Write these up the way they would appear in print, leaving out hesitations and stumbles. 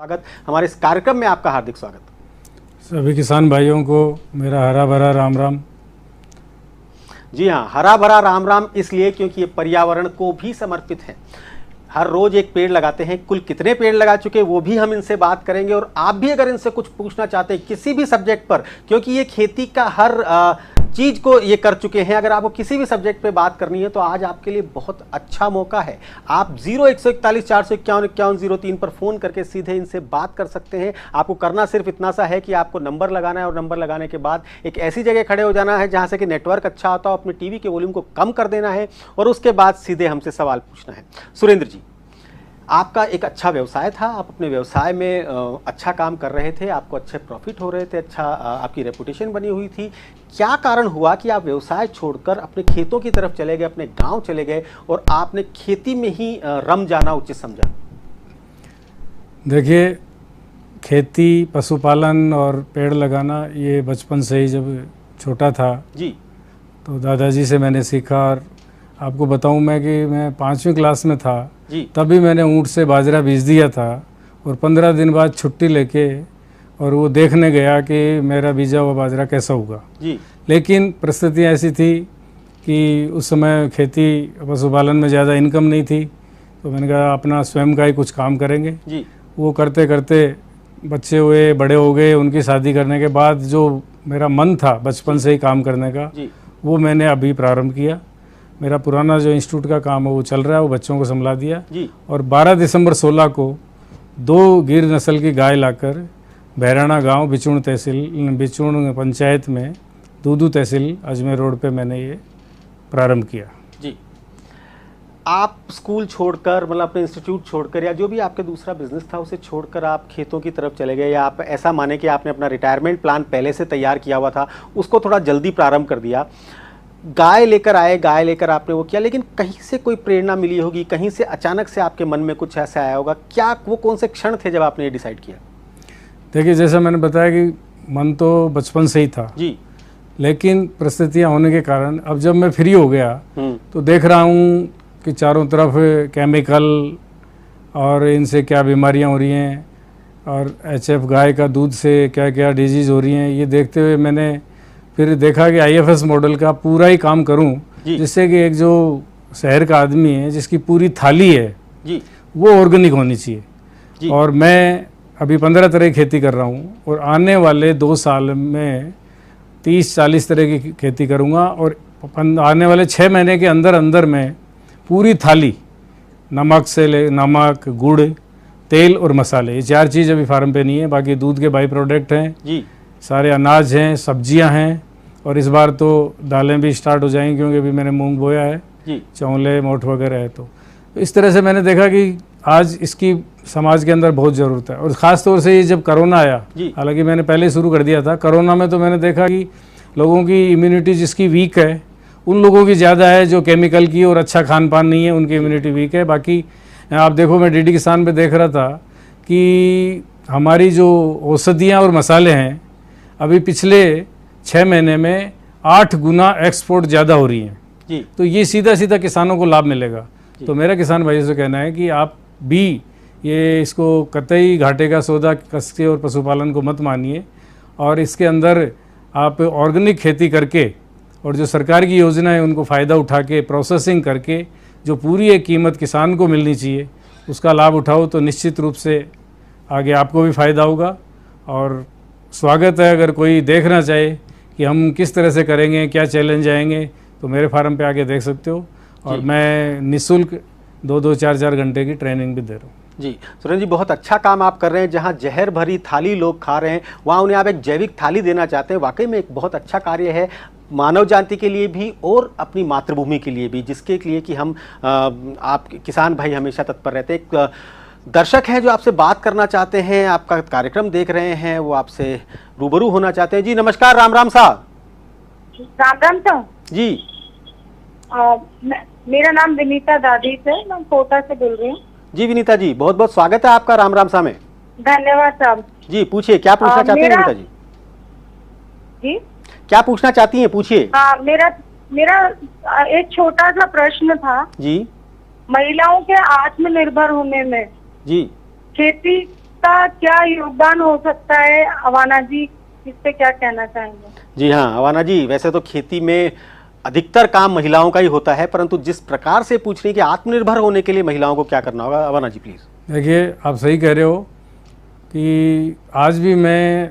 स्वागत हमारे इस कार्यक्रम में आपका हार्दिक स्वागत। सभी किसान भाइयों को मेरा हरा भरा राम राम। जी हाँ, हरा भरा राम राम इसलिए क्योंकि ये पर्यावरण को भी समर्पित है। हर रोज एक पेड़ लगाते हैं। कुल कितने पेड़ लगा चुके वो भी हम इनसे बात करेंगे, और आप भी अगर इनसे कुछ पूछना चाहते हैं किसी भी सब्जेक्ट पर, क्योंकि ये खेती का हर चीज को ये कर चुके हैं, अगर आपको किसी भी सब्जेक्ट पे बात करनी है तो आज आपके लिए बहुत अच्छा मौका है। आप 0141 451 5103 पर फोन करके सीधे इनसे बात कर सकते हैं। आपको करना सिर्फ इतना सा है कि आपको नंबर लगाना है, और नंबर लगाने के बाद एक ऐसी जगह खड़े हो जाना है जहां से कि नेटवर्क अच्छा होता हो, अपने टीवी के वॉल्यूम को कम कर देना है, और उसके बाद सीधे हमसे सवाल पूछना है। सुरेंद्र जी, आपका एक अच्छा व्यवसाय था, आप अपने व्यवसाय में अच्छा काम कर रहे थे, आपको अच्छे प्रॉफिट हो रहे थे, अच्छा आपकी रेपुटेशन बनी हुई थी। क्या कारण हुआ कि आप व्यवसाय छोड़कर अपने खेतों की तरफ चले गए, अपने गांव चले गए, और आपने खेती में ही रम जाना उचित समझा? देखिए, खेती, पशुपालन और पेड़ लगाना ये बचपन से ही, जब छोटा था जी, तो दादाजी से मैंने सीखा। और आपको बताऊं मैं कि मैं 5वीं क्लास में था जी, तभी मैंने ऊँट से बाजरा बीज दिया था, और 15 दिन बाद छुट्टी लेके और वो देखने गया कि मेरा बीजा हुआ बाजरा कैसा होगा। जी, लेकिन परिस्थितियाँ ऐसी थी कि उस समय खेती पशुपालन में ज़्यादा इनकम नहीं थी, तो मैंने कहा अपना स्वयं का ही कुछ काम करेंगे। जी, वो करते करते बच्चे हुए, बड़े हो गए। उनकी शादी करने के बाद जो मेरा मन था बचपन से ही काम करने का, जी, वो मैंने अभी प्रारंभ किया। मेरा पुराना जो इंस्टीट्यूट का काम है वो चल रहा है, वो बच्चों को संभाला दिया। जी, और 12 दिसंबर 16 को 2 गिर नस्ल की गाय लाकर बहराना गांव, बिचूण तहसील, बिचूण पंचायत में, दूदू तहसील, अजमेर रोड पे मैंने ये प्रारंभ किया। जी। आप स्कूल छोड़कर, मतलब अपने इंस्टीट्यूट छोड़कर, या जो भी आपका दूसरा बिजनेस था उसे छोड़कर आप खेतों की तरफ चले गए, या आप ऐसा माने कि आपने अपना रिटायरमेंट प्लान पहले से तैयार किया हुआ था, उसको थोड़ा जल्दी प्रारंभ कर दिया। गाय लेकर आए, गाय लेकर आपने वो किया, लेकिन कहीं से कोई प्रेरणा मिली होगी, कहीं से अचानक से आपके मन में कुछ ऐसा आया होगा। क्या वो कौन से क्षण थे जब आपने ये डिसाइड किया? देखिए, जैसा मैंने बताया कि मन तो बचपन से ही था जी, लेकिन परिस्थितियाँ होने के कारण अब जब मैं फ्री हो गया तो देख रहा हूँ कि चारों तरफ केमिकल और इनसे क्या बीमारियाँ हो रही हैं, और HF गाय का दूध से क्या क्या डिजीज़ हो रही हैं। ये देखते हुए मैंने फिर देखा कि IFS मॉडल का पूरा ही काम करूं, जिससे कि एक जो शहर का आदमी है जिसकी पूरी थाली है जी, वो ऑर्गेनिक होनी चाहिए जी। और मैं अभी 15 तरह की खेती कर रहा हूं, और आने वाले 2 साल में 30-40 तरह की खेती करूंगा, और आने वाले 6 महीने के अंदर अंदर में पूरी थाली, नमक से ले, नमक, गुड़, तेल और मसाले, ये 4 चीज़ अभी फार्म पे नहीं है। बाकी दूध के बाई प्रोडक्ट हैं जी, सारे, अनाज हैं, सब्जियां हैं, और इस बार तो दालें भी स्टार्ट हो जाएंगी क्योंकि अभी मैंने मूंग बोया है, चौले, मोठ वगैरह है। तो इस तरह से मैंने देखा कि आज इसकी समाज के अंदर बहुत ज़रूरत है। और ख़ास तौर से ये जब कोरोना आया, हालांकि मैंने पहले शुरू कर दिया था, कोरोना में तो मैंने देखा कि लोगों की इम्यूनिटी जिसकी वीक है उन लोगों की ज़्यादा है, जो केमिकल की और अच्छा खान पान नहीं है उनकी इम्यूनिटी वीक है। बाकी आप देखो, मैं DD किसान पे देख रहा था कि हमारी जो औषधियाँ और मसाले हैं अभी पिछले 6 महीने में 8 गुना एक्सपोर्ट ज़्यादा हो रही हैं जी। तो ये सीधा सीधा किसानों को लाभ मिलेगा। तो मेरा किसान भाइयों से कहना है कि आप भी ये इसको कतई घाटे का सौदा कस के और पशुपालन को मत मानिए, और इसके अंदर आप ऑर्गेनिक खेती करके और जो सरकार की योजना है उनको फ़ायदा उठा के प्रोसेसिंग करके जो पूरी एक कीमत किसान को मिलनी चाहिए उसका लाभ उठाओ, तो निश्चित रूप से आगे आपको भी फ़ायदा होगा। और स्वागत है, अगर कोई देखना चाहे कि हम किस तरह से करेंगे, क्या चैलेंज आएंगे, तो मेरे फार्म पे आके देख सकते हो। और मैं निःशुल्क 2-2, 4-4 घंटे की ट्रेनिंग भी दे रहा हूँ। जी, सुरेंद्र जी, बहुत अच्छा काम आप कर रहे हैं। जहां जहर भरी थाली लोग खा रहे हैं, वहां उन्हें आप एक जैविक थाली देना चाहते हैं। वाकई में एक बहुत अच्छा कार्य है, मानव जाति के लिए भी और अपनी मातृभूमि के लिए भी, जिसके लिए कि हम आप किसान भाई हमेशा तत्पर रहते हैं। एक दर्शक हैं जो आपसे बात करना चाहते हैं, आपका कार्यक्रम देख रहे हैं, वो आपसे रूबरू होना चाहते हैं। जी नमस्कार, राम राम साहब। राम राम साहब जी। मेरा नाम विनीता दादी है, मैं कोटा से बोल रही हूँ। जी विनीता जी, बहुत बहुत स्वागत है आपका राम राम साहब में। धन्यवाद साहब। जी पूछिए, क्या पूछना चाहती हैं विनीता जी? जी क्या पूछना चाहती हैं, पूछिए। मेरा एक छोटा सा प्रश्न था जी। महिलाओं के आत्मनिर्भर होने में जी खेती इसका क्या योगदान हो सकता है? अवाना जी इस पे क्या कहना चाहेंगे? जी हाँ अवाना जी, वैसे तो खेती में अधिकतर काम महिलाओं का ही होता है, परंतु जिस प्रकार से पूछ रही है कि आत्मनिर्भर होने के लिए महिलाओं को क्या करना होगा, अवाना जी प्लीज। देखिए आप सही कह रहे हो कि आज भी मैं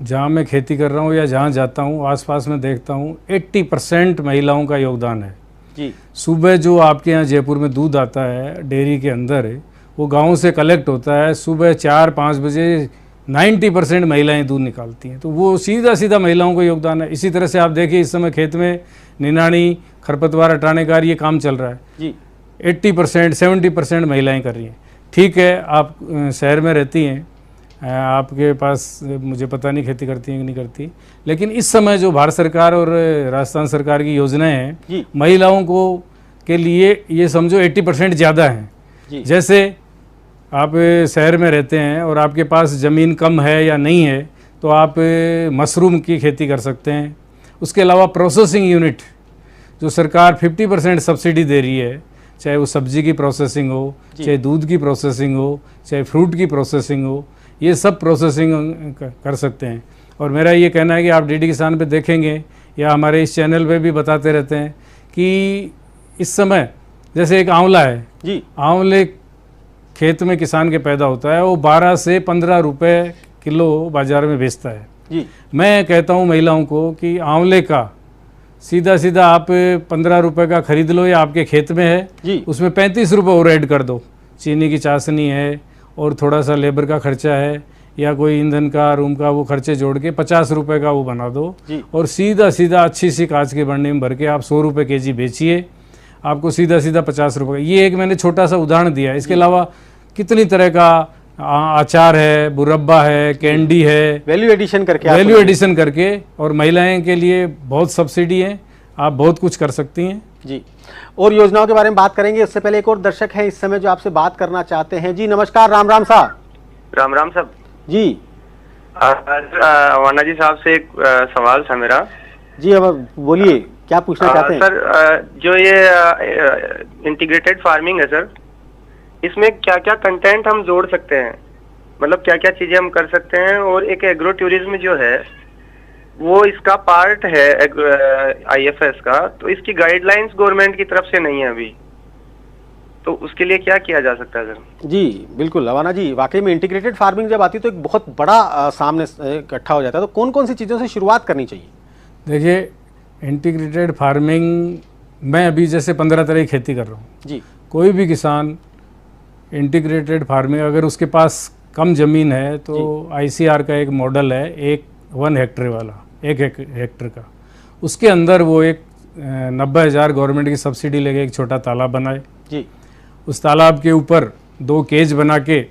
जहाँ मैं खेती कर रहा हूँ या जहाँ जाता हूँ आसपास में देखता हूँ 80% महिलाओं का योगदान है जी। सुबह जो आपके यहाँ जयपुर में दूध आता है डेयरी के अंदर है, वो गांव से कलेक्ट होता है, सुबह 4-5 बजे 90% महिलाएं दूध निकालती हैं, तो वो सीधा सीधा महिलाओं का योगदान है। इसी तरह से आप देखिए इस समय खेत में निनाणी खरपतवार हटाने का ये काम चल रहा है जी। 80% 70% महिलाएं कर रही हैं। ठीक है, आप शहर में रहती हैं, आपके पास मुझे पता नहीं खेती करती हैं कि नहीं करती, लेकिन इस समय जो भारत सरकार और राजस्थान सरकार की योजनाएं हैं महिलाओं को के लिए ये समझो 80% ज़्यादा हैं। जैसे आप शहर में रहते हैं और आपके पास ज़मीन कम है या नहीं है तो आप मशरूम की खेती कर सकते हैं। उसके अलावा प्रोसेसिंग यूनिट जो सरकार 50% सब्सिडी दे रही है, चाहे वो सब्जी की प्रोसेसिंग हो, चाहे दूध की प्रोसेसिंग हो, चाहे फ्रूट की प्रोसेसिंग हो, ये सब प्रोसेसिंग कर सकते हैं। और मेरा ये कहना है कि आप डीडी किसान पे देखेंगे या हमारे इस चैनल पे भी बताते रहते हैं कि इस समय जैसे एक आंवला है जी, आंवले खेत में किसान के पैदा होता है, वो 12 से 15 रुपए किलो बाजार में बेचता है जी। मैं कहता हूँ महिलाओं को कि आंवले का सीधा सीधा आप 15 रुपए का खरीद लो या आपके खेत में है जी, उसमें 35 रुपये और ऐड कर दो। चीनी की चाशनी है और थोड़ा सा लेबर का खर्चा है या कोई ईंधन का रूम का वो खर्चे जोड़ के 50 रुपए का वो बना दो और सीधा सीधा अच्छी सी कांच के बर्नी में भर के आप 100 रुपये केजी बेचिए, आपको सीधा सीधा 50 रुपये। ये एक मैंने छोटा सा उदाहरण दिया है। इसके अलावा कितनी तरह का अचार है, मुरब्बा है, कैंडी है, वैल्यू एडिशन करके और महिलाएं के लिए बहुत सब्सिडी है, आप बहुत कुछ कर सकती हैं जी। और योजनाओं के बारे में बात करेंगे, उससे पहले एक और दर्शक है इस समय जो आपसे बात करना चाहते हैं। जी नमस्कार, राम राम साहब। राम राम साहब जी। अवाना जी साहब से एक सवाल था मेरा जी। अब बोलिए क्या पूछना चाहते हैं? सर जो ये इंटीग्रेटेड फार्मिंग है सर, इसमें क्या क्या कंटेंट हम जोड़ सकते हैं, मतलब क्या क्या चीजें हम कर सकते हैं? और एक एग्रो टूरिज्म जो है वो इसका पार्ट है IFS का, तो इसकी गाइडलाइंस गवर्नमेंट की तरफ से नहीं है अभी, तो उसके लिए क्या किया जा सकता है सर? जी बिल्कुल अवाना जी, वाकई में इंटीग्रेटेड फार्मिंग जब आती है तो एक बहुत बड़ा सामने इकट्ठा हो जाता है, तो कौन कौन सी चीज़ों से शुरुआत करनी चाहिए? देखिए इंटीग्रेटेड फार्मिंग मैं अभी जैसे 15 तरह की खेती कर रहा हूँ जी। कोई भी किसान इंटीग्रेटेड फार्मिंग अगर उसके पास कम ज़मीन है तो ICR का एक मॉडल है, 1 हेक्टेयर वाला, 1 हेक्टेयर का, उसके अंदर वो एक 90,000 गवर्नमेंट की सब्सिडी लेके एक छोटा तालाब बनाए जी। उस तालाब के ऊपर 2 केज बना के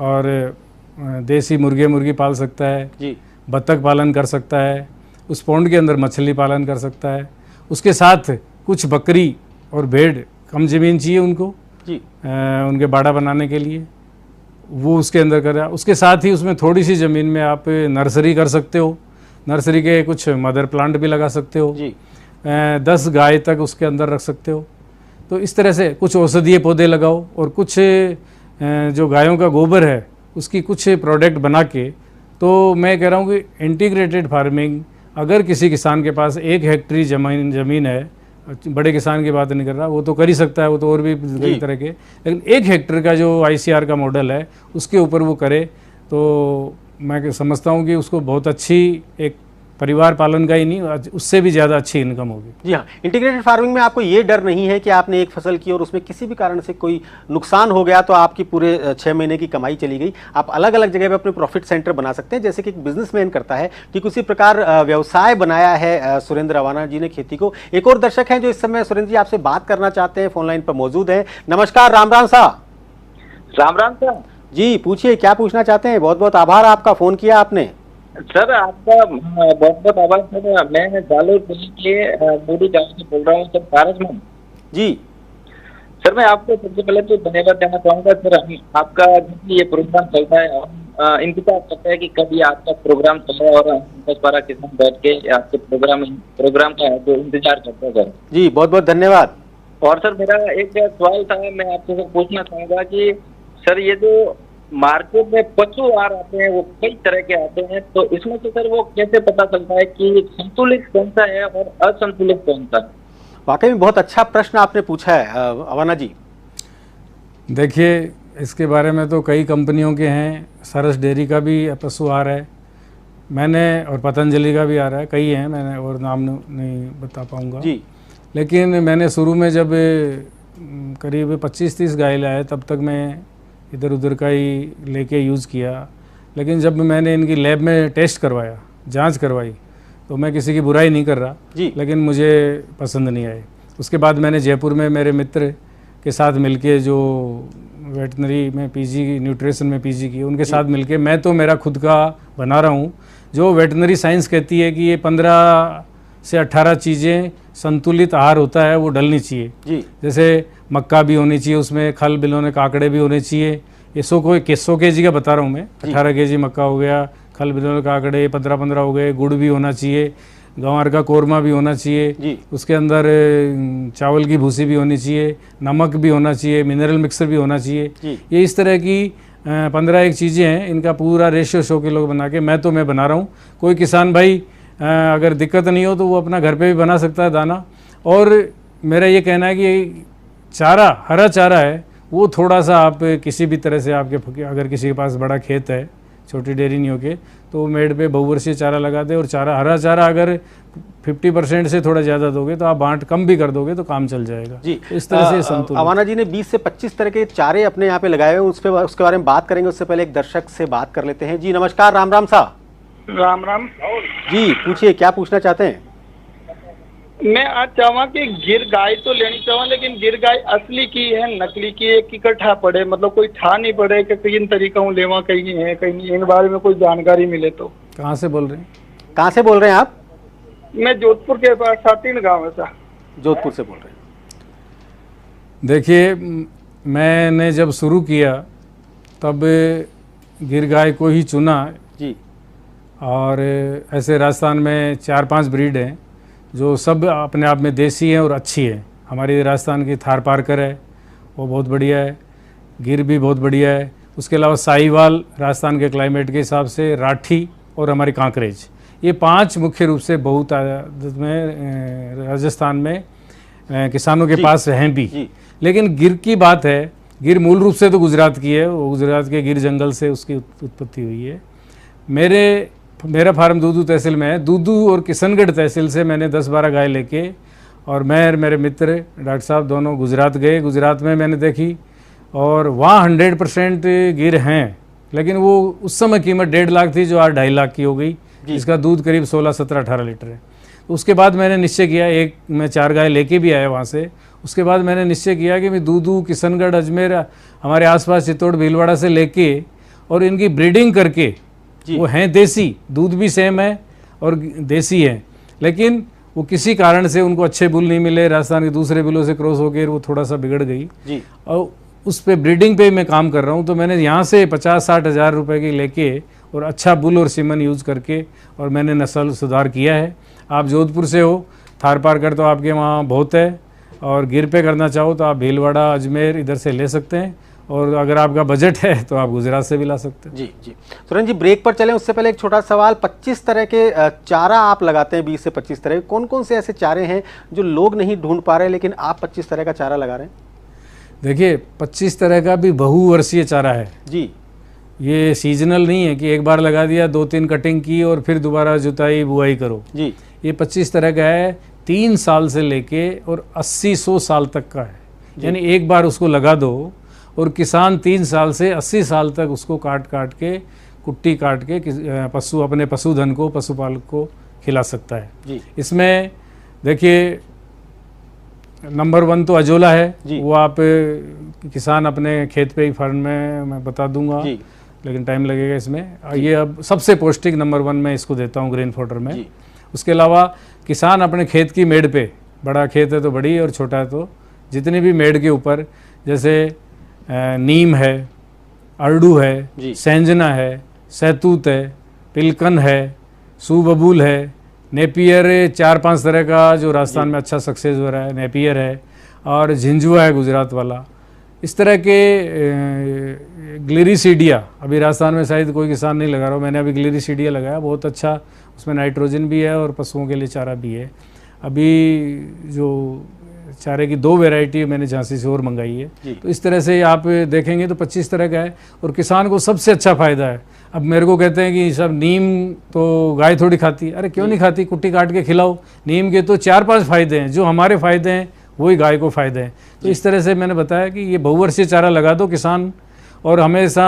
और देसी मुर्गी पाल सकता है जी, बत्तख पालन कर सकता है, उस पौंड के अंदर मछली पालन कर सकता है, उसके साथ कुछ बकरी और भेड़, कम ज़मीन चाहिए उनको जी, उनके बाड़ा बनाने के लिए, वो उसके अंदर कर रहा है। उसके साथ ही उसमें थोड़ी सी ज़मीन में आप नर्सरी कर सकते हो, नर्सरी के कुछ मदर प्लांट भी लगा सकते हो जी। 10 गाय तक उसके अंदर रख सकते हो। तो इस तरह से कुछ औषधीय पौधे लगाओ और कुछ जो गायों का गोबर है उसकी कुछ प्रोडक्ट बना के, तो मैं कह रहा हूँ कि इंटीग्रेटेड फार्मिंग अगर किसी किसान के पास 1 हेक्टेयर ज़मीन है, बड़े किसान की बात नहीं कर रहा, वो तो कर ही सकता है, वो तो और भी कई तरह के, लेकिन 1 हेक्टेयर का जो ICR का मॉडल है उसके ऊपर वो करे तो मैं समझता हूँ कि उसको बहुत अच्छी एक परिवार पालन का ही नहीं, उससे भी ज़्यादा अच्छी इनकम होगी। जी हाँ, इंटीग्रेटेड फार्मिंग में आपको ये डर नहीं है कि आपने एक फसल की और उसमें किसी भी कारण से कोई नुकसान हो गया तो आपकी पूरे 6 महीने की कमाई चली गई। आप अलग अलग जगह पे अपने प्रॉफिट सेंटर बना सकते हैं, जैसे कि एक बिजनेसमैन करता है, ठीक उसी प्रकार व्यवसाय बनाया है सुरेंद्र अवाना जी ने खेती को। एक और दर्शक हैं जो इस समय सुरेंद्र जी आपसे बात करना चाहते हैं, फोन लाइन पर मौजूद है। नमस्कार, राम राम साहब। राम राम सर जी, पूछिए क्या पूछना चाहते हैं? बहुत बहुत आभार, आपका फ़ोन किया आपने। सर आपका बहुत बहुत आभार सर। मैं जालोर जिले के मोदी गाँव से बोल रहा हूँ सर, पारसमन जी। सर मैं आपको सबसे पहले तो धन्यवाद देना चाहूँगा सर। आपका ये प्रोग्राम चलता है, हम इंतजार करते हैं कि कभी आपका प्रोग्राम चले और 10-12 किसान बैठ के आपके प्रोग्राम का जो इंतजार करते हैं सर। जी बहुत बहुत धन्यवाद। और सर मेरा एक सवाल था, मैं आपसे सर पूछना चाहूँगा कि सर ये जो मार्केट में पशु आहार आते हैं, वो कई तरह के आते हैं, तो इसमें से सर वो कैसे पता चलता है कि संतुलित कौन सा है और असंतुलित कौन सा? वाकई में बहुत अच्छा प्रश्न आपने पूछा है अवाना जी। देखिए, इसके बारे में तो कई कंपनियों के हैं, सरस डेयरी का भी पशु आहार है, मैंने और पतंजलि का भी आ रहा है, कई हैं, मैंने और नाम नहीं बता पाऊँगा जी। लेकिन मैंने शुरू में जब करीब 25-30 गाय लाए तब तक मैं इधर उधर का ही लेके यूज़ किया, लेकिन जब मैंने इनकी लैब में टेस्ट करवाया, जांच करवाई, तो मैं किसी की बुराई नहीं कर रहा जी, लेकिन मुझे पसंद नहीं आए। उसके बाद मैंने जयपुर में मेरे मित्र के साथ मिलके जो वेटनरी में पीजी, न्यूट्रिशन में पीजी की, उनके साथ मिलके मैं तो मेरा खुद का बना रहा हूँ। जो वेटनरी साइंस कहती है कि ये 15 से 18 चीज़ें संतुलित आहार होता है वो डलनी चाहिए जी। जैसे मक्का भी होनी चाहिए, उसमें खल बिलोने काकड़े भी होने चाहिए। ये 100 केजी का बता रहा हूँ मैं, 18 केजी मक्का हो गया, खल बिलोने काकड़े 15-15 हो गए, गुड़ भी होना चाहिए, गंवार का कोरमा भी होना चाहिए, उसके अंदर चावल की भूसी भी होनी चाहिए, नमक भी होना चाहिए, मिनरल मिक्सर भी होना चाहिए। ये इस तरह की 15 चीज़ें हैं, इनका पूरा रेशियो 100 किलो बना के मैं बना रहा हूँ। कोई किसान भाई अगर दिक्कत नहीं हो तो वो अपना घर पे भी बना सकता है दाना। और मेरा ये कहना है कि चारा, हरा चारा है वो थोड़ा सा आप किसी भी तरह से आपके, अगर किसी के पास बड़ा खेत है, छोटी डेयरी नहीं हो के, तो मेड़ पे बहुवर्षीय चारा लगा दे। और चारा, हरा चारा अगर 50% से थोड़ा ज़्यादा दोगे तो आप बांट कम भी कर दोगे तो काम चल जाएगा जी। इस तरह से संतुलन। अवाना जी ने 20 से 25 तरह के चारे अपने यहाँ पे लगाए हुए, उसके बारे में बात करेंगे। उससे पहले एक दर्शक से बात कर लेते हैं। जी नमस्कार, राम राम साहब। राम राम जी, पूछिए क्या पूछना चाहते हैं? मैं आज चाहवा कि गिर गाय तो लेनी चाहवा, लेकिन गिर गाय असली की है नकली की है कि इकट्ठा पड़े, मतलब कोई ठा नहीं पड़े कि किन तरीका हूँ लेवा, कहीं है कहीं नहीं, इन बारे में कोई जानकारी मिले तो। कहाँ से बोल रहे हैं? कहाँ से बोल रहे हैं आप? मैं जोधपुर के पास सातीन गाँव है सर। जोधपुर से बोल रहे हैं। देखिए, मैंने जब शुरू किया तब गिर गाय को ही चुना जी। और ऐसे राजस्थान में 4-5 ब्रीड हैं जो सब अपने आप में देसी हैं और अच्छी है। हमारी राजस्थान की थार पारकर है, वो बहुत बढ़िया है, गिर भी बहुत बढ़िया है। उसके अलावा साहिवाल राजस्थान के क्लाइमेट के हिसाब से, राठी और हमारी कांकरेज, ये 5 मुख्य रूप से बहुत तादाद में राजस्थान में किसानों के पास हैं भी। लेकिन गिर की बात है, गिर मूल रूप से तो गुजरात की है, वो गुजरात के गिर जंगल से उसकी उत्पत्ति हुई है। मेरा फार्म दूदू तहसील में है। दूदू और किशनगढ़ तहसील से मैंने 10-12 गाय लेके, और मैं और मेरे मित्र डॉक्टर साहब दोनों गुजरात गए। गुजरात में मैंने देखी और वहाँ 100% गिर हैं, लेकिन वो उस समय कीमत 1.5 लाख थी जो आज 2.5 लाख की हो गई, जिसका दूध करीब 16, 17, 18 लीटर है। तो उसके बाद मैंने निश्चय किया, मैं 4 गाय लेके भी आया वहाँ से। उसके बाद मैंने निश्चय किया कि मैं दूदू, किशनगढ़, अजमेर, हमारे आसपास चित्तौड़, भीलवाड़ा से लेके और इनकी ब्रीडिंग करके, वो हैं देसी, दूध भी सेम है और देसी है, लेकिन वो किसी कारण से उनको अच्छे बुल नहीं मिले, राजस्थान के दूसरे बुलों से क्रॉस होकर वो थोड़ा सा बिगड़ गई जी। और उस पे ब्रीडिंग पे मैं काम कर रहा हूँ। तो मैंने यहाँ से 50-60 हज़ार रुपये की लेके और अच्छा बुल और सीमन यूज़ करके और मैंने नस्ल सुधार किया है। आप जोधपुर से हो, थार पारकर तो आपके वहाँ बहुत है, और गिर पे करना चाहो तो आप भीलवाड़ा, अजमेर इधर से ले सकते हैं, और अगर आपका बजट है तो आप गुजरात से भी ला सकते हैं। जी जी। सुरेंद्र जी, ब्रेक पर चलें उससे पहले एक छोटा सवाल। 25 तरह के चारा आप लगाते हैं, 20 से 25 तरह, कौन कौन से ऐसे चारे हैं जो लोग नहीं ढूंढ पा रहे लेकिन आप 25 तरह का चारा लगा रहे हैं? देखिए, 25 तरह का भी बहुवर्षीय चारा है जी। ये सीजनल नहीं है कि एक बार लगा दिया, 2-3 कटिंग की और फिर दोबारा जुताई बुआई करो जी। ये 25 तरह का है, 3 साल से लेके और 80-100 साल तक का है। यानी एक बार उसको लगा दो और किसान 3 साल से 80 साल तक उसको काट के, कुट्टी काट के अपने पशुधन को, पशुपालक को खिला सकता है जी। इसमें देखिए, नंबर 1 तो अजोला है, वो आप किसान अपने खेत पे ही फार्म में मैं बता दूंगा, लेकिन टाइम लगेगा इसमें। ये अब सबसे पौष्टिक नंबर 1 मैं इसको देता हूँ ग्रेन फॉडर में। उसके अलावा किसान अपने खेत की मेड़ पे, बड़ा खेत है तो बड़ी और छोटा है तो जितनी भी मेड़ के ऊपर, जैसे नीम है, अरडू है, सेंजना है, सैतूत है, पिलकन है, सूबबूल है, नेपियर, 4-5 तरह का जो राजस्थान में अच्छा सक्सेस हो रहा है, नेपियर है, और झिंझुआ है गुजरात वाला। इस तरह के ग्लिरिसीडिया, अभी राजस्थान में शायद कोई किसान नहीं लगा रहा, मैंने अभी ग्लिरिसीडिया लगाया, बहुत अच्छा, उसमें नाइट्रोजन भी है और पशुओं के लिए चारा भी है। अभी जो चारे की 2 वैरायटी मैंने झांसी से और मंगाई है। तो इस तरह से आप देखेंगे तो 25 तरह का है और किसान को सबसे अच्छा फ़ायदा है। अब मेरे को कहते हैं कि सब नीम तो गाय थोड़ी खाती है, अरे क्यों नहीं खाती, कुट्टी काट के खिलाओ। नीम के तो 4-5 फ़ायदे हैं, जो हमारे फ़ायदे हैं वही गाय को फ़ायदे हैं। तो इस तरह से मैंने बताया कि ये बहुवर्षीय चारा लगा दो किसान, और हमेशा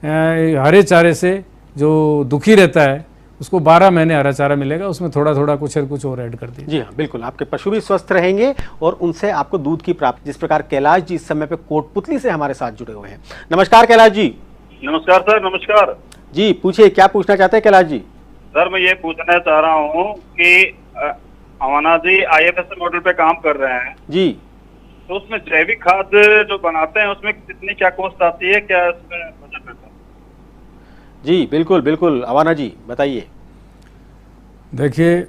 हरे चारे से जो दुखी रहता है उसको 12 महीने हरा चारा मिलेगा, उसमें थोड़ा थोड़ा कुछ और ऐड कर दीजिए। जी हाँ, बिल्कुल, आपके पशु भी स्वस्थ रहेंगे और उनसे आपको दूध की प्राप्ति। जिस प्रकार कैलाश जी इस समय पे कोटपुतली से हमारे साथ जुड़े हुए हैं। नमस्कार कैलाश जी। नमस्कार सर। नमस्कार जी, पूछिए क्या पूछना चाहते हैं कैलाश जी। सर मैं ये पूछना चाह रहा हूँ कि अवाना जी IFSC मॉडल पे काम कर रहे हैं जी, तो उसमें जैविक खाद जो बनाते हैं उसमें कितनी क्या कॉस्ट आती है, क्या इसमें बजट रहता है? जी बिल्कुल बिल्कुल, अवाना जी बताइए। देखिए,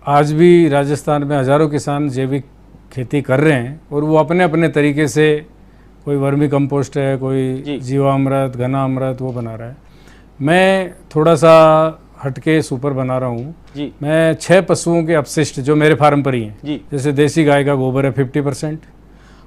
आज भी राजस्थान में हज़ारों किसान जैविक खेती कर रहे हैं और वो अपने अपने तरीके से, कोई वर्मी कंपोस्ट है, कोई जीवामृत, घना अमृत वो बना रहा है। मैं थोड़ा सा हटके सुपर बना रहा हूँ। मैं 6 पशुओं के अपशिष्ट जो मेरे फार्म पर ही हैं, जैसे देसी गाय का गोबर है 50%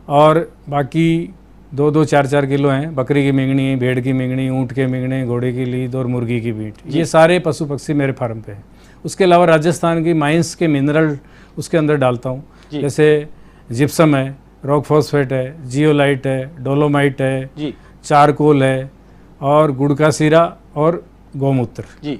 और बाकी 2-2, 4-4 किलो हैं, बकरी की मिंगनी, भेड़ की मिंगनी, ऊँट के मिंगने, घोड़े की लीद और मुर्गी की मीट, ये सारे पशु पक्षी मेरे फार्म पे हैं। उसके अलावा राजस्थान की माइंस के मिनरल उसके अंदर डालता हूँ, जैसे जिप्सम है, रॉक फॉस्फेट है, जियोलाइट है, डोलोमाइट है, चारकोल है और गुड़ का सीरा और गौमूत्र।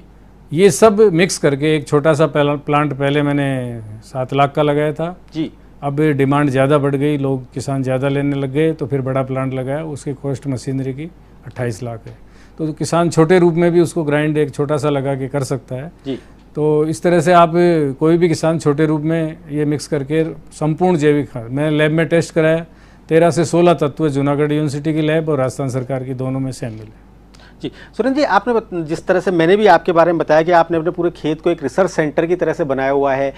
ये सब मिक्स करके एक छोटा सा प्लांट पहले मैंने 7 लाख का लगाया था जी। अब डिमांड ज़्यादा बढ़ गई, लोग किसान ज़्यादा लेने लग गए, तो फिर बड़ा प्लांट लगाया, उसकी कॉस्ट मशीनरी की 28 लाख है। तो किसान छोटे रूप में भी उसको ग्राइंड एक छोटा सा लगा के कर सकता है जी। तो इस तरह से आप कोई भी किसान छोटे रूप में ये मिक्स करके संपूर्ण जैविक खाद, मैं लैब में टेस्ट कराया, 13 से 16 तत्व है, जूनागढ़ यूनिवर्सिटी की लैब और राजस्थान सरकार की, दोनों में शामिल है जी। सुरेंद्र जी, आपने जिस तरह से मैंने भी आपके बारे में बताया कि आपने अपने पूरे खेत को एक रिसर्च सेंटर की तरह से बनाया हुआ है,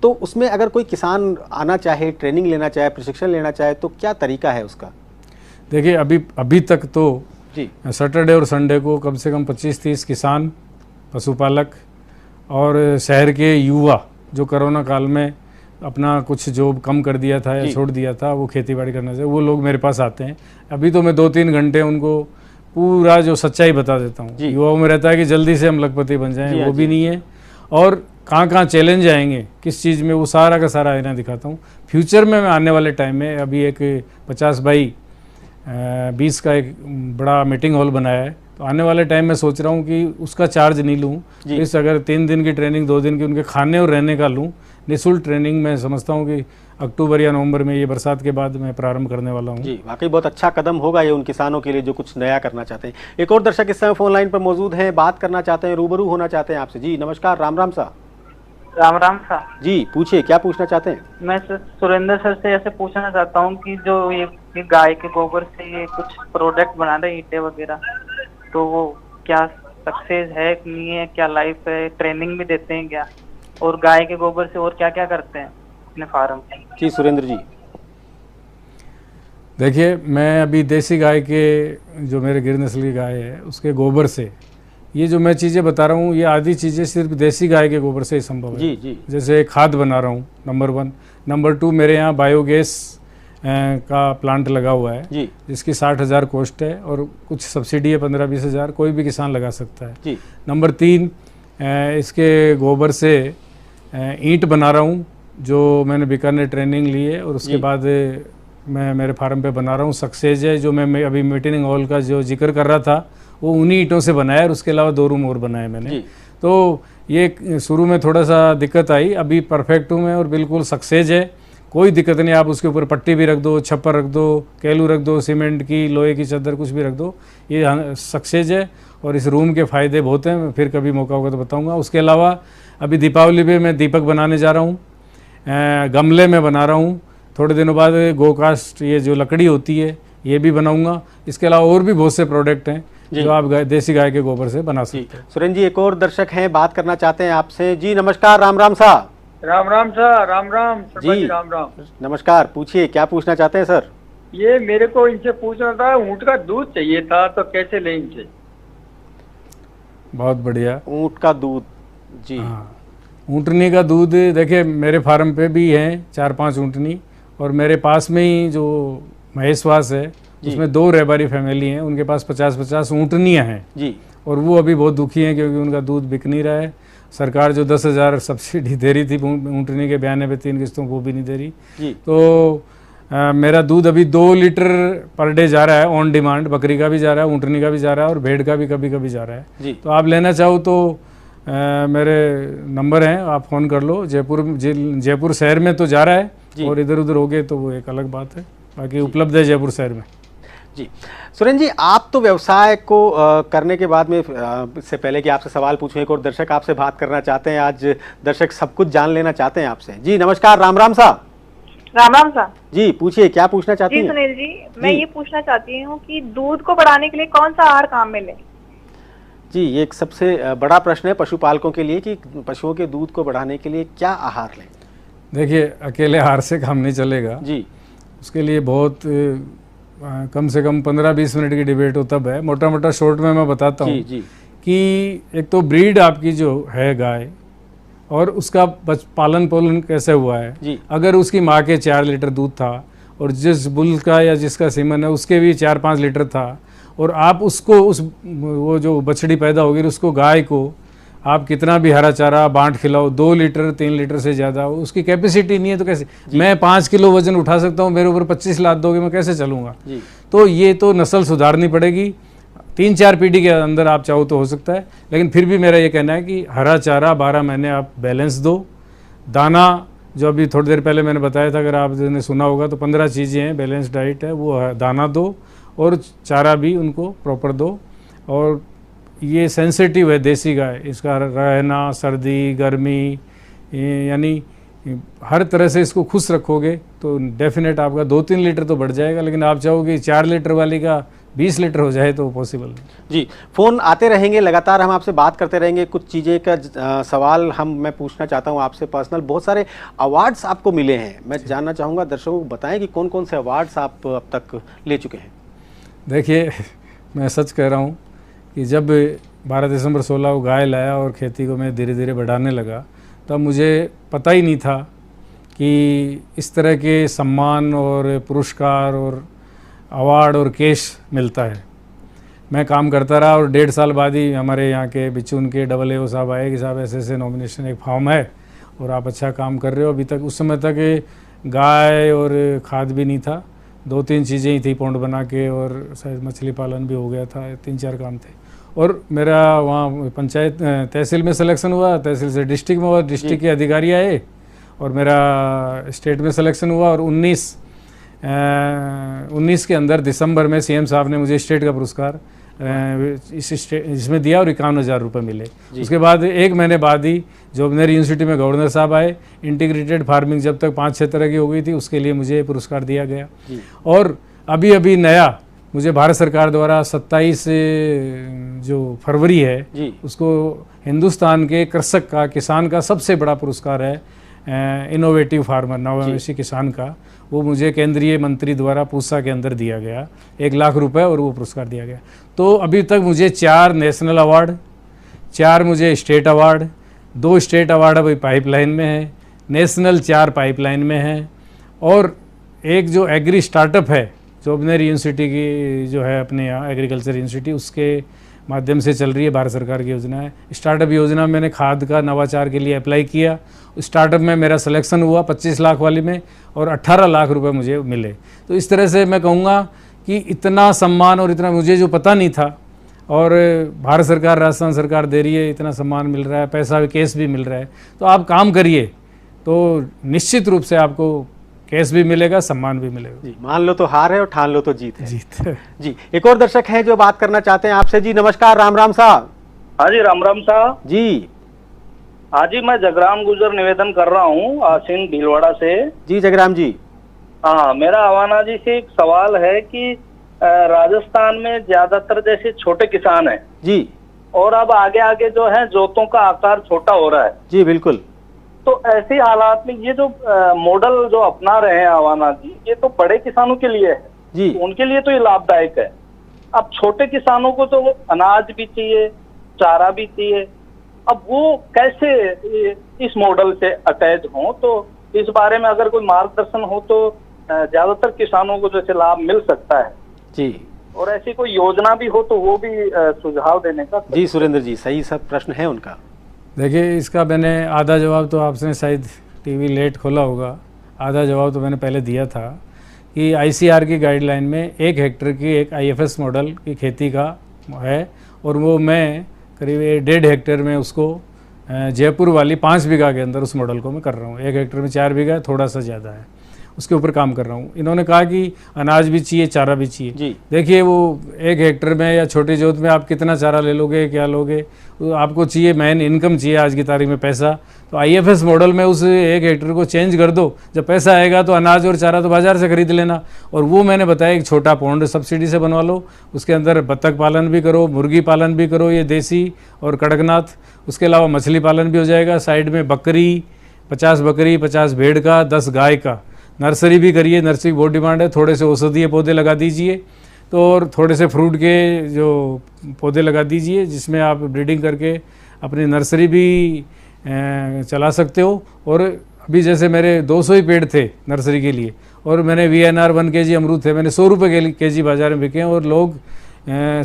तो उसमें अगर कोई किसान आना चाहे, ट्रेनिंग लेना चाहे, प्रशिक्षण लेना चाहे, तो क्या तरीका है उसका? देखिए, अभी तक तो जी सैटरडे और संडे को कम से कम 25-30 किसान, पशुपालक और शहर के युवा जो कोरोना काल में अपना कुछ जॉब कम कर दिया था या छोड़ दिया था, वो खेती बाड़ी करने से, वो लोग मेरे पास आते हैं। अभी तो मैं 2-3 घंटे उनको पूरा जो सच्चाई बता देता हूँ। युवाओं में रहता है कि जल्दी से हम लखपति बन जाएं, वो भी नहीं है। और कहाँ चैलेंज आएंगे, किस चीज़ में, वो सारा का सारा आईना दिखाता हूँ। फ्यूचर में मैं आने वाले टाइम में अभी एक 50x20 का एक बड़ा मीटिंग हॉल बनाया है, तो आने वाले टाइम में सोच रहा हूँ कि उसका चार्ज नहीं लूँ, इस अगर 3 दिन की ट्रेनिंग, 2 दिन की उनके खाने और रहने का लूँ, निःशुल्क ट्रेनिंग। मैं समझता हूँ कि अक्टूबर या नवंबर में, ये बरसात के बाद मैं प्रारंभ करने वाला हूँ जी। वाकई बहुत अच्छा कदम होगा ये उन किसानों के लिए जो कुछ नया करना चाहते हैं। एक और दर्शक इस समय फोन लाइन पर मौजूद हैं, बात करना चाहते हैं, रूबरू होना चाहते हैं आपसे। जी नमस्कार, राम राम सा। राम राम सा जी, पूछिए क्या पूछना चाहते हैं? मैं सुरेंद्र सर से ऐसे पूछना चाहता हूँ कि जो ये गाय के गोबर से ये कुछ प्रोडक्ट बना रहे, ईंटें वगैरह, तो वो क्या सक्सेस है कि नहीं है, क्या लाइफ है, ट्रेनिंग भी देते हैं क्या, और गाय के गोबर से और क्या क्या करते हैं अपने फार्म? जी सुरेंद्र जी। देखिए, मैं अभी देसी गाय के, जो मेरे गिर नस्ल की गाय है, उसके गोबर से ये जो मैं चीज़ें बता रहा हूँ, ये आधी चीज़ें सिर्फ देसी गाय के गोबर से ही संभव है जी। जैसे खाद बना रहा हूँ, नंबर 1। नंबर 2, मेरे यहाँ बायोगैस का प्लांट लगा हुआ है जी, जिसकी 60,000 कॉस्ट है और कुछ सब्सिडी है 15-20 हज़ार, कोई भी किसान लगा सकता है जी। नंबर 3, इसके गोबर से ईंट बना रहा हूँ, जो मैंने बीकानेर ट्रेनिंग ली है और उसके बाद मैं मेरे फार्म पे बना रहा हूँ। सक्सेस है, जो मैं अभी मीटिंग हॉल का जो जिक्र कर रहा था, वो उन्हीं ईंटों से बनाया और उसके अलावा 2 रूम और बनाए मैंने। तो ये शुरू में थोड़ा सा दिक्कत आई, अभी परफेक्ट हूँ मैं और बिल्कुल सक्सेस है, कोई दिक्कत नहीं। आप उसके ऊपर पट्टी भी रख दो, छप्पर रख दो, केलू रख दो, सीमेंट की, लोहे की चादर, कुछ भी रख दो, ये सक्सेस है। और इस रूम के फ़ायदे बहुत हैं, फिर कभी मौका होगा तो बताऊँगा। उसके अलावा अभी दीपावली पे मैं दीपक बनाने जा रहा हूँ, गमले में बना रहा हूँ। थोड़े दिनों बाद गोकास्ट, ये जो लकड़ी होती है, ये भी बनाऊँगा। इसके अलावा और भी बहुत से प्रोडक्ट हैं जो आप देसी गाय के गोबर से बना सकते हैं। सुरेंद्र जी, एक और दर्शक हैं, बात करना चाहते हैं आपसे। जी नमस्कार, राम राम सा। राम राम सर, राम राम जी, राम राम। नमस्कार, पूछिए क्या पूछना चाहते हैं सर? ये मेरे को इनसे पूछना था, ऊँट का दूध चाहिए था, तो कैसे लें इनसे? बहुत बढ़िया। ऊँट का दूध, जी हाँ, ऊँटनी का दूध देखिए मेरे फार्म पे भी हैं 4-5 ऊँटनी, और मेरे पास में ही जो महेशवास है उसमें 2 रहबारी फैमिली हैं, उनके पास 50-50 ऊँटनियाँ हैं जी। और वो अभी बहुत दुखी हैं क्योंकि उनका दूध बिक नहीं रहा है। सरकार जो 10,000 सब्सिडी दे रही थी ऊँटनी के बयाने पे 3 किस्तों, वो भी नहीं दे रही जी। तो मेरा दूध अभी 2 लीटर पर डे जा रहा है ऑन डिमांड। बकरी का भी जा रहा है, ऊँटनी का भी जा रहा है और भेड़ का भी कभी कभी जा रहा है जी। तो आप लेना चाहो तो मेरे नंबर हैं, आप फ़ोन कर लो। जयपुर शहर में तो जा रहा है और इधर उधर हो गए तो वो एक अलग बात है, बाकी उपलब्ध है जयपुर शहर में। जी सुरेंद्र जी, आप तो व्यवसाय को करने के बाद में इससे पहले कि आपसे सवाल पूछूं, एक और दर्शक आपसे बात करना चाहते हैं। आज दर्शक सब कुछ जान लेना चाहते हैं आपसे। जी नमस्कार, राम राम साहब। राम राम साहब। जी पूछिए, क्या पूछना चाहती हैं? जी सुनील जी, मैं ये पूछना चाहती हूँ कि दूध को बढ़ाने के लिए कौन सा आहार काम में ले? जी ये एक सबसे बड़ा प्रश्न है पशुपालकों के लिए कि पशुओं के दूध को बढ़ाने के लिए क्या आहार लें। देखिए अकेले आहार से काम नहीं चलेगा जी, उसके लिए बहुत कम से कम 15-20 मिनट की डिबेट हो तब है। मोटा मोटा शॉर्ट में मैं बताता हूँ कि एक तो ब्रीड आपकी जो है गाय और उसका पालन पोलन कैसे हुआ है जी। अगर उसकी माँ के 4 लीटर दूध था और जिस बुल का या जिसका सीमन है उसके भी 4-5 लीटर था और आप उसको वो जो बछड़ी पैदा होगी उसको गाय को आप कितना भी हरा चारा बांट खिलाओ, 2 लीटर 3 लीटर से ज़्यादा उसकी कैपेसिटी नहीं है तो कैसे? मैं 5 किलो वजन उठा सकता हूँ, मेरे ऊपर 25 लाद दोगे, मैं कैसे चलूँगा? तो ये तो नस्ल सुधारनी पड़ेगी। 3-4 पीढ़ी के अंदर आप चाहो तो हो सकता है, लेकिन फिर भी मेरा ये कहना है कि हरा चारा 12 महीने आप बैलेंस दो। दाना जो अभी थोड़ी देर पहले मैंने बताया था, अगर आपने सुना होगा तो 15 चीज़ें हैं, बैलेंस डाइट है, वो दाना दो और चारा भी उनको प्रॉपर दो। और ये सेंसिटिव है देसी गाय, इसका रहना सर्दी गर्मी यानी हर तरह से इसको खुश रखोगे तो डेफिनेट आपका 2-3 लीटर तो बढ़ जाएगा, लेकिन आप चाहोगे 4 लीटर वाली का 20 लीटर हो जाए तो पॉसिबल नहीं। जी फ़ोन आते रहेंगे, लगातार हम आपसे बात करते रहेंगे। कुछ चीज़ें का सवाल मैं पूछना चाहता हूं आपसे पर्सनल। बहुत सारे अवार्ड्स आपको मिले हैं, मैं जानना चाहूँगा दर्शकों को बताएं कि कौन कौन से अवार्ड्स आप अब तक ले चुके हैं। देखिए मैं सच कह रहा हूँ कि जब 12 दिसंबर 16 को गाय लाया और खेती को मैं धीरे धीरे बढ़ाने लगा तब मुझे पता ही नहीं था कि इस तरह के सम्मान और पुरस्कार और अवार्ड और कैश मिलता है। मैं काम करता रहा और 1.5 साल बाद ही हमारे यहाँ के बिचून के AAO साहब आए कि साहब ऐसे नॉमिनेशन एक फॉर्म है और आप अच्छा काम कर रहे हो। अभी तक उस समय तक गाय और खाद भी नहीं था, 2-3 चीज़ें ही थी, पौंड बना के और शायद मछली पालन भी हो गया था, 3-4 काम थे। और मेरा वहाँ पंचायत तहसील में सिलेक्शन हुआ, तहसील से डिस्ट्रिक्ट में हुआ, डिस्ट्रिक्ट के अधिकारी आए और मेरा स्टेट में सिलेक्शन हुआ। और 19 के अंदर दिसंबर में CM साहब ने मुझे स्टेट का पुरस्कार इसमें दिया और 51,000 रुपये मिले। उसके बाद 1 महीने बाद ही जोबनेर यूनिवर्सिटी में गवर्नर साहब आए, इंटीग्रेटेड फार्मिंग जब तक 5-6 तरह की हो गई थी उसके लिए मुझे पुरस्कार दिया गया। और अभी नया मुझे भारत सरकार द्वारा 27 जो फरवरी है उसको हिंदुस्तान के कृषक का, किसान का सबसे बड़ा पुरस्कार है इनोवेटिव फार्मर, नवोन्मेषी किसान का, वो मुझे केंद्रीय मंत्री द्वारा पूसा के अंदर दिया गया, 1 लाख रुपए और वो पुरस्कार दिया गया। तो अभी तक मुझे 4 नेशनल अवार्ड, 4 मुझे स्टेट अवार्ड, 2 स्टेट अवार्ड अभी पाइपलाइन में है, नेशनल 4 पाइपलाइन में है। और एक जो एग्री स्टार्टअप है जोबनेर यूनिवर्सिटी की जो है अपने यहाँ एग्रीकल्चर यूनिवर्सिटी, उसके माध्यम से चल रही है, भारत सरकार की योजना है। स्टार्टअप योजना मैंने खाद का नवाचार के लिए अप्लाई किया, स्टार्टअप में मेरा सिलेक्शन हुआ 25 लाख वाली में और 18 लाख रुपए मुझे मिले। तो इस तरह से मैं कहूँगा कि इतना सम्मान और इतना मुझे जो पता नहीं था, और भारत सरकार राजस्थान सरकार दे रही है, इतना सम्मान मिल रहा है, पैसा भी कैश भी मिल रहा है, तो आप काम करिए तो निश्चित रूप से आपको कैश भी मिलेगा, सम्मान भी मिलेगा। जी मान लो तो हार है और ठान लो तो जीत है। जी एक और दर्शक हैं जो बात करना चाहते हैं आपसे। जी नमस्कार, राम राम साहब। हाँ जी राम राम साहब। जी हाँ जी, मैं जगराम गुजर निवेदन कर रहा हूँ आसीन भीलवाड़ा से। जी जगराम जी। हाँ, मेरा अवाना जी से एक सवाल है कि राजस्थान में ज्यादातर जैसे छोटे किसान हैं जी, और अब आगे आगे जो है जोतों का आकार छोटा हो रहा है। जी बिल्कुल। तो ऐसे हालात में ये जो मॉडल जो अपना रहे हैं अवाना जी, ये तो बड़े किसानों के लिए है। जी, तो उनके लिए तो ये लाभदायक है। अब छोटे किसानों को तो अनाज भी चाहिए, चारा भी चाहिए, अब वो कैसे इस मॉडल से अटैच हों, तो इस बारे में अगर कोई मार्गदर्शन हो तो ज्यादातर किसानों को जैसे लाभ मिल सकता है जी, और ऐसी कोई योजना भी हो तो वो भी सुझाव देने का। जी सुरेंद्र जी, सही सब प्रश्न है उनका। देखिए, इसका मैंने आधा जवाब तो आपने शायद टीवी लेट खोला होगा, आधा जवाब तो मैंने पहले दिया था कि आईसीआर की गाइडलाइन में 1 हेक्टेयर की एक आईएफएस मॉडल की खेती का है, और वो मैं करीब 1.5 हेक्टेयर में उसको जयपुर वाली 5 बीघा के अंदर उस मॉडल को मैं कर रहा हूँ। 1 हेक्टेयर में 4 बीघा, थोड़ा सा ज़्यादा है, उसके ऊपर काम कर रहा हूँ। इन्होंने कहा कि अनाज भी चाहिए, चारा भी चाहिए जी। देखिए, वो 1 हेक्टेयर में या छोटी जोत में आप कितना चारा ले लोगे, क्या लोगे, तो आपको चाहिए मेन इनकम चाहिए आज की तारीख में, पैसा। तो आईएफएस मॉडल में उस 1 हेक्टेयर को चेंज कर दो, जब पैसा आएगा तो अनाज और चारा तो बाजार से खरीद लेना। और वो मैंने बताया एक छोटा पौंड सब्सिडी से बनवा लो, उसके अंदर बत्तख पालन भी करो, मुर्गी पालन भी करो, ये देसी और कड़कनाथ, उसके अलावा मछली पालन भी हो जाएगा। साइड में बकरी, 50 बकरी, 50 भेड़ का, 10 गाय का, नर्सरी भी करिए, नर्सरी बहुत डिमांड है। थोड़े से औषधीय पौधे लगा दीजिए, तो और थोड़े से फ्रूट के जो पौधे लगा दीजिए, जिसमें आप ब्रीडिंग करके अपनी नर्सरी भी चला सकते हो। और अभी जैसे मेरे 200 ही पेड़ थे नर्सरी के लिए, और मैंने VNR 1 kg अमरूद थे, मैंने 100 रुपये केजी बाजार में बिके हैं, और लोग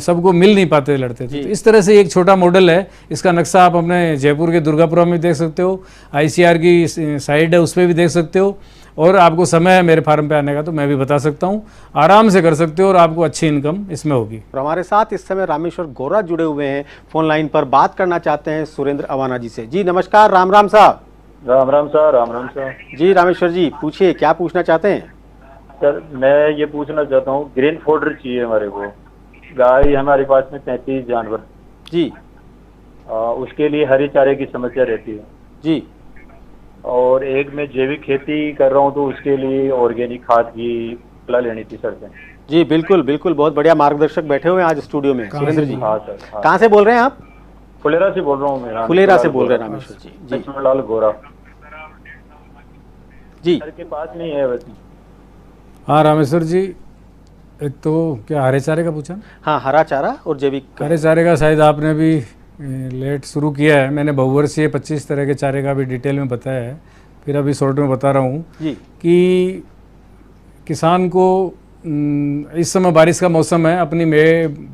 सबको मिल नहीं पाते, लड़ते थे। तो इस तरह से एक छोटा मॉडल है। इसका नक्शा आप अपने जयपुर के दुर्गापुरा में देख सकते हो, आईसीआर की साइड है उस पर भी देख सकते हो, और आपको समय है मेरे फार्म पे आने का तो मैं भी बता सकता हूँ, आराम से कर सकते हो और आपको अच्छी इनकम इसमें होगी। और हमारे साथ इस समय रामेश्वर गोरा जुड़े हुए हैं, फोन लाइन पर बात करना चाहते हैं सुरेंद्र अवाना जी से। जी नमस्कार, राम राम साहब। Ram Ram sir, Ram Ram sir. जी रामेश्वर जी, पूछिए, क्या पूछना चाहते हैं? सर मैं ये पूछना चाहता हूँ, ग्रीन फोडर चाहिए हमारे को। गाय हमारे पास में 33 जानवर जी, उसके लिए हरे चारे की समस्या रहती है जी, और एक मैं जैविक खेती कर रहा हूँ तो उसके लिए ऑर्गेनिक खाद की सलाह लेनी थी सर से। जी बिल्कुल बिल्कुल, बहुत बढ़िया मार्गदर्शक बैठे हुए हैं आज स्टूडियो में सुरेंद्र जी। हाँ सर। हाँ। कहाँ से बोल रहे हैं आप? फुलेरा से बोल रहा हूँ मैं। फुलेरा से बोल रहे हैं रामेश्वर जी। जी लक्ष्मणलाल गोरा जी, सर के पास नहीं है वैसे। हाँ रामेश्वर जी, एक तो क्या हरे चारे का पूछा? हाँ, हरा चारा और जैविक। हरे चारे का शायद आपने भी लेट शुरू किया है। मैंने बहुवर्षीय 25 तरह के चारे का भी डिटेल में बताया है, फिर अभी शॉर्ट में बता रहा हूँ कि किसान को इस समय बारिश का मौसम है, अपनी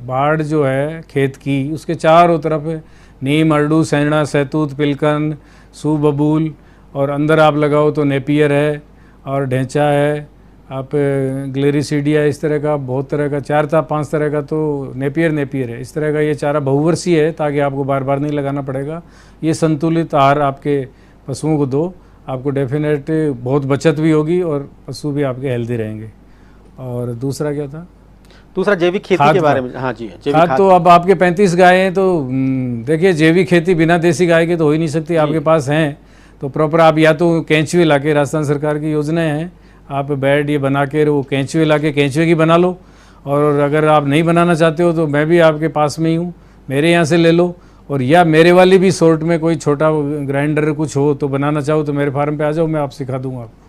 बाड़ जो है खेत की, उसके चारों तरफ नीम, अरडू, सैना, सैतूत, पिलकन, सूब, बबूल, और अंदर आप लगाओ तो नेपियर है और ढेंचा है, आप ग्लेरिसीडिया, इस तरह का बहुत तरह का 4-5 तरह का तो नेपियर है। इस तरह का ये चारा बहुवर्षीय है, ताकि आपको बार बार नहीं लगाना पड़ेगा। ये संतुलित आहार आपके पशुओं को दो, आपको डेफिनेट बहुत बचत भी होगी और पशु भी आपके हेल्दी रहेंगे। और दूसरा क्या था? दूसरा जैविक खेती के बारे में। हाँ जी, खाद तो अब आपके 35 गाय हैं, तो देखिए जैविक खेती बिना देसी गाय के तो हो ही नहीं सकती। आपके पास हैं तो प्रॉपर आप या तो केंचुए ला के, राजस्थान सरकार की योजनाएं हैं, आप बेड ये बना के वो केंचुए ला के केंचुए की बना लो। और अगर आप नहीं बनाना चाहते हो तो मैं भी आपके पास में ही हूँ, मेरे यहाँ से ले लो। और या मेरे वाली भी सॉर्ट में कोई छोटा ग्राइंडर कुछ हो तो बनाना चाहो तो मेरे फार्म पे आ जाओ, मैं आप सिखा दूंगा आपको।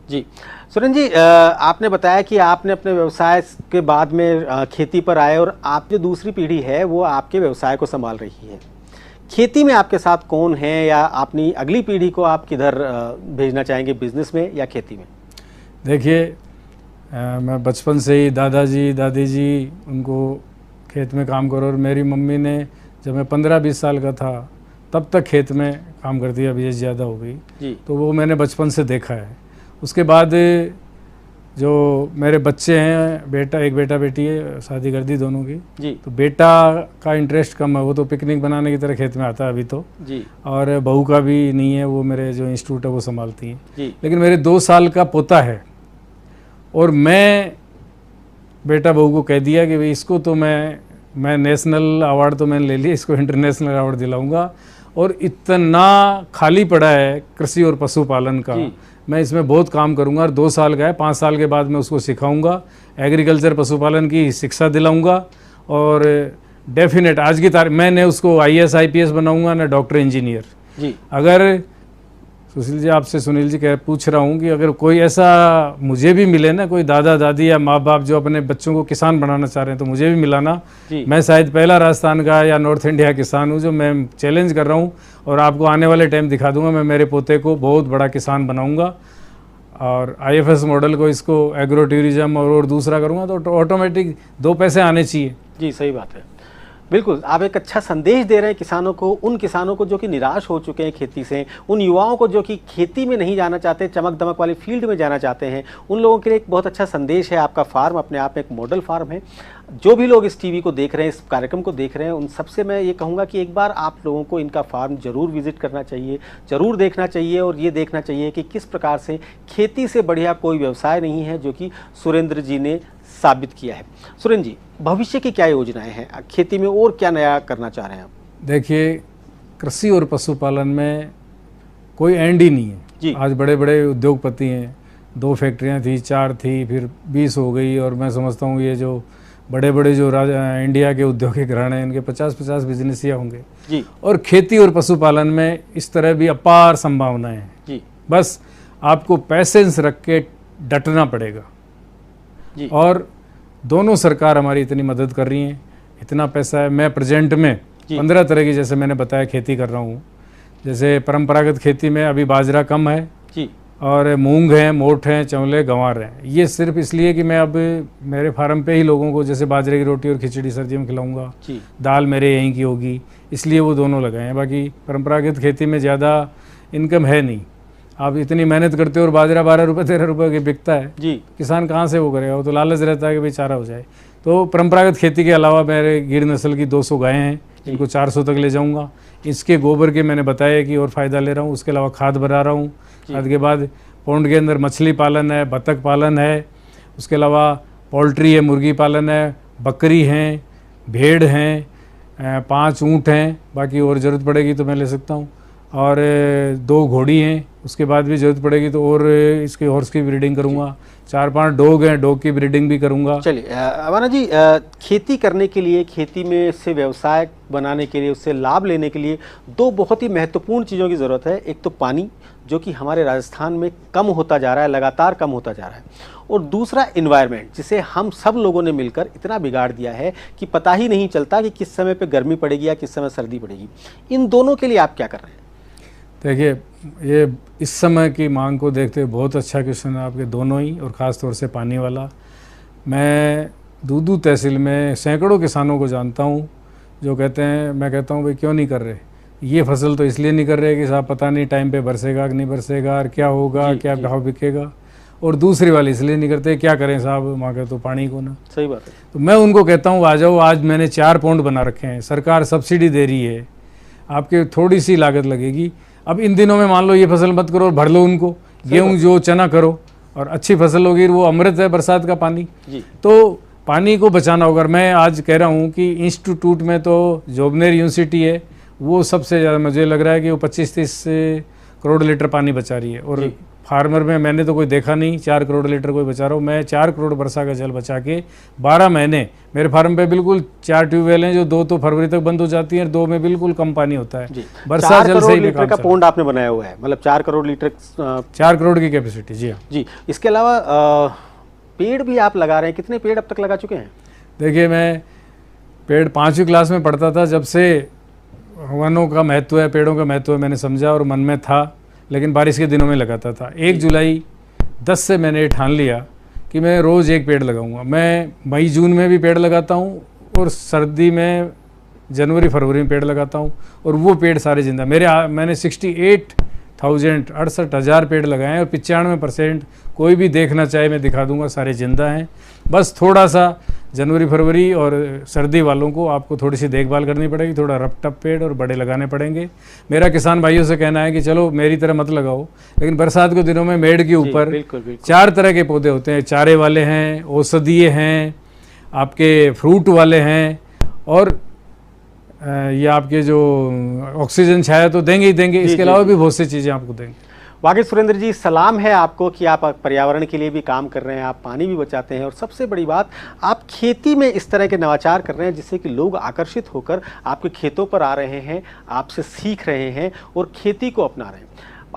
जी सुरेंद्र जी, आपने बताया कि आपने अपने व्यवसाय के बाद में खेती पर आए, और आप जो दूसरी पीढ़ी है वो आपके व्यवसाय को संभाल रही है। खेती में आपके साथ कौन है, या अपनी अगली पीढ़ी को आप किधर भेजना चाहेंगे, बिजनेस में या खेती में? देखिए, मैं बचपन से ही दादाजी दादी जी उनको खेत में काम करो, और मेरी मम्मी ने जब मैं 15-20 साल का था तब तक खेत में काम कर दिया, अभी ज़्यादा हो गई जी। तो वो मैंने बचपन से देखा है। उसके बाद जो मेरे बच्चे हैं, एक बेटा बेटी है, शादी कर दी दोनों की जी। तो बेटा का इंटरेस्ट कम है, वो तो पिकनिक बनाने की तरह खेत में आता है अभी तो जी। और बहू का भी नहीं है, वो मेरे जो इंस्टीट्यूट है वो संभालती हैं जी। लेकिन मेरे 2 साल का पोता है, और मैं बेटा बहू को कह दिया कि भाई इसको तो मैं नेशनल अवार्ड तो मैंने ले लिया, इसको इंटरनेशनल अवार्ड दिलाऊंगा। और इतना खाली पड़ा है कृषि और पशुपालन का, मैं इसमें बहुत काम करूंगा। और 2 साल का है, 5 साल के बाद मैं उसको सिखाऊंगा, एग्रीकल्चर पशुपालन की शिक्षा दिलाऊंगा। और डेफिनेट आज की तारीख मैंने उसको IAS IPS बनाऊंगा ना डॉक्टर इंजीनियर। जी। अगर सुशील जी, आपसे सुनील जी कह पूछ रहा हूँ कि अगर कोई ऐसा मुझे भी मिले ना, कोई दादा दादी या माँ बाप जो अपने बच्चों को किसान बनाना चाह रहे हैं, तो मुझे भी मिलाना। मैं शायद पहला राजस्थान का या नॉर्थ इंडिया किसान हूँ जो मैं चैलेंज कर रहा हूँ, और आपको आने वाले टाइम दिखा दूंगा। मैं मेरे पोते को बहुत बड़ा किसान बनाऊंगा और IFS मॉडल को, इसको एग्रो टूरिज्म और दूसरा करूँगा, तो ऑटोमेटिक 2 पैसे आने चाहिए। जी सही बात है, बिल्कुल। आप एक अच्छा संदेश दे रहे हैं किसानों को, उन किसानों को जो कि निराश हो चुके हैं खेती से, उन युवाओं को जो कि खेती में नहीं जाना चाहते, चमक दमक वाली फील्ड में जाना चाहते हैं, उन लोगों के लिए एक बहुत अच्छा संदेश है। आपका फार्म अपने आप में एक मॉडल फार्म है। जो भी लोग इस टीवी को देख रहे हैं, इस कार्यक्रम को देख रहे हैं, उन सबसे मैं ये कहूँगा कि एक बार आप लोगों को इनका फार्म जरूर विजिट करना चाहिए, जरूर देखना चाहिए, और ये देखना चाहिए कि किस प्रकार से खेती से बढ़िया कोई व्यवसाय नहीं है, जो कि सुरेंद्र जी ने साबित किया है। सुरेंद्र जी, भविष्य की क्या योजनाएं हैं, खेती में और क्या नया करना चाह रहे हैं आप? देखिए, कृषि और पशुपालन में कोई एंड ही नहीं है जी। आज बड़े बड़े उद्योगपति हैं, 2 फैक्ट्रियां थी, 4 थी, फिर 20 हो गई, और मैं समझता हूँ ये जो बड़े बड़े जो इंडिया के उद्योगिक घराने हैं, इनके 50-50 बिजनेसिया होंगे जी। और खेती और पशुपालन में इस तरह भी अपार संभावनाएं हैं जी। बस आपको पैसेंस रख के डटना पड़ेगा जी। और दोनों सरकार हमारी इतनी मदद कर रही हैं, इतना पैसा है। मैं प्रेजेंट में 15 तरह की, जैसे मैंने बताया, खेती कर रहा हूँ। जैसे परंपरागत खेती में अभी बाजरा कम है जी, और मूंग है, मोठ हैं, चौले, गंवार हैं। ये सिर्फ इसलिए कि मैं अब मेरे फार्म पे ही लोगों को जैसे बाजरे की रोटी और खिचड़ी सर्दियों में खिलाऊंगा, दाल मेरे यहीं की होगी, इसलिए वो दोनों लगाए हैं। बाकी परंपरागत खेती में ज़्यादा इनकम है नहीं। आप इतनी मेहनत करते हो और बाजरा 12 रुपये 13 रुपये की बिकता है जी, किसान कहाँ से वो करेगा? वो तो लालच रहता है कि भाई चारा हो जाए। तो परंपरागत खेती के अलावा मेरे गिर नस्ल की 200 गायें हैं, इनको 400 तक ले जाऊंगा। इसके गोबर के मैंने बताया कि और फ़ायदा ले रहा हूँ। उसके अलावा खाद बना रहा हूँ। खाद के बाद पौंड के अंदर मछली पालन है, बतख पालन है, उसके अलावा पोल्ट्री है, मुर्गी पालन है, बकरी हैं, भेड़ हैं, 5 ऊँट हैं। बाकी और ज़रूरत पड़ेगी तो मैं ले सकता हूँ। और 2 घोड़ी हैं, उसके बाद भी ज़रूरत पड़ेगी तो और इसके हॉर्स की ब्रीडिंग करूँगा। 4-5 डॉग हैं, डॉग की ब्रीडिंग भी करूँगा। चलिए अवाना जी, खेती करने के लिए, खेती में से व्यवसाय बनाने के लिए, उससे लाभ लेने के लिए 2 बहुत ही महत्वपूर्ण चीज़ों की ज़रूरत है। एक तो पानी, जो कि हमारे राजस्थान में कम होता जा रहा है, लगातार कम होता जा रहा है, और दूसरा एनवायरनमेंट, जिसे हम सब लोगों ने मिलकर इतना बिगाड़ दिया है कि पता ही नहीं चलता कि किस समय पे गर्मी पड़ेगी या किस समय सर्दी पड़ेगी। इन दोनों के लिए आप क्या कर रहे हैं? देखिए, ये इस समय की मांग को देखते हुए बहुत अच्छा क्वेश्चन है आपके दोनों ही, और ख़ास तौर से पानी वाला। मैं दूदू तहसील में सैकड़ों किसानों को जानता हूँ जो कहते हैं, मैं कहता हूँ भाई क्यों नहीं कर रहे? ये फसल तो इसलिए नहीं कर रहे कि साहब पता नहीं टाइम पे बरसेगा कि नहीं बरसेगा, और क्या होगा, क्या भाव बिकेगा। और दूसरी वाली इसलिए नहीं करते, क्या करें साहब, वहाँ के तो पानी को ना। सही बात है। तो मैं उनको कहता हूँ आ जाओ, आज मैंने 4 पौंड बना रखे हैं, सरकार सब्सिडी दे रही है, आपके थोड़ी सी लागत लगेगी। अब इन दिनों में मान लो ये फसल मत करो और भर लो उनको, गेहूँ जो चना करो, और अच्छी फसल होगी। वो अमृत है बरसात का पानी जी। तो पानी को बचाना होगा। मैं आज कह रहा हूँ कि इंस्टीट्यूट में तो जोबनेर यूनिवर्सिटी है, वो सबसे ज़्यादा मुझे लग रहा है कि वो 25-30 करोड़ लीटर पानी बचा रही है। और फार्मर में मैंने तो कोई देखा नहीं 4 करोड़ लीटर कोई बचा रहा हूँ। मैं 4 करोड़ वर्षा का जल बचा के 12 महीने मेरे फार्म पे बिल्कुल 4 ट्यूबवेल हैं, जो 2 तो फरवरी तक बंद हो जाती हैं, 2 में बिल्कुल कम पानी होता है। वर्षा जल से लीटर का पौंड आपने बनाया हुआ है, मतलब 4 करोड़ लीटर, 4 करोड़ की कैपेसिटी। जी हाँ जी। इसके अलावा पेड़ भी आप लगा रहे हैं, कितने पेड़ अब तक लगा चुके हैं? देखिए, मैं पेड़ 5वीं क्लास में पढ़ता था, जब से वनों का महत्व है, पेड़ों का महत्व है, मैंने समझा और मन में था, लेकिन बारिश के दिनों में लगाता था। 1 जुलाई 10 से मैंने ठान लिया कि मैं रोज़ 1 पेड़ लगाऊंगा। मैं मई जून में भी पेड़ लगाता हूँ, और सर्दी में जनवरी फरवरी में पेड़ लगाता हूँ, और वो पेड़ सारे जिंदा। मैंने 68,000 पेड़ लगाए हैं, और 95% कोई भी देखना चाहे मैं दिखा दूंगा, सारे जिंदा हैं। बस थोड़ा सा जनवरी फरवरी और सर्दी वालों को आपको थोड़ी सी देखभाल करनी पड़ेगी, थोड़ा रपटप पेड़ और बड़े लगाने पड़ेंगे। मेरा किसान भाइयों से कहना है कि चलो मेरी तरह मत लगाओ, लेकिन बरसात के दिनों में मेड़ के ऊपर 4 तरह के पौधे होते हैं। चारे वाले हैं, औषधीय हैं, आपके फ्रूट वाले हैं, और ये आपके जो ऑक्सीजन छाया तो देंगे ही देंगे, इसके अलावा भी बहुत सी चीज़ें आपको देंगे। वाकई सुरेंद्र जी, सलाम है आपको कि आप पर्यावरण के लिए भी काम कर रहे हैं, आप पानी भी बचाते हैं, और सबसे बड़ी बात, आप खेती में इस तरह के नवाचार कर रहे हैं जिससे कि लोग आकर्षित होकर आपके खेतों पर आ रहे हैं, आपसे सीख रहे हैं और खेती को अपना रहे हैं।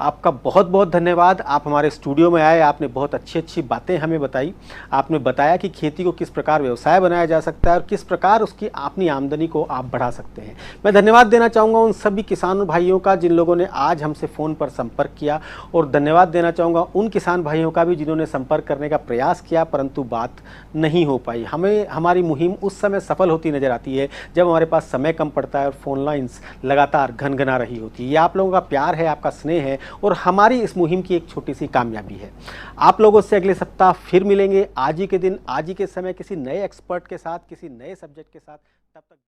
आपका बहुत बहुत धन्यवाद। आप हमारे स्टूडियो में आए, आपने बहुत अच्छी अच्छी बातें हमें बताई। आपने बताया कि खेती को किस प्रकार व्यवसाय बनाया जा सकता है और किस प्रकार उसकी अपनी आमदनी को आप बढ़ा सकते हैं। मैं धन्यवाद देना चाहूँगा उन सभी किसान भाइयों का जिन लोगों ने आज हमसे फ़ोन पर संपर्क किया, और धन्यवाद देना चाहूँगा उन किसान भाइयों का भी जिन्होंने संपर्क करने का प्रयास किया परंतु बात नहीं हो पाई। हमें हमारी मुहिम उस समय सफल होती नज़र आती है जब हमारे पास समय कम पड़ता है और फ़ोन लाइन्स लगातार घनघना रही होती है। ये आप लोगों का प्यार है, आपका स्नेह है और हमारी इस मुहिम की एक छोटी सी कामयाबी है। आप लोगों से अगले सप्ताह फिर मिलेंगे, आज ही के दिन, आज ही के समय, किसी नए एक्सपर्ट के साथ, किसी नए सब्जेक्ट के साथ। तब तक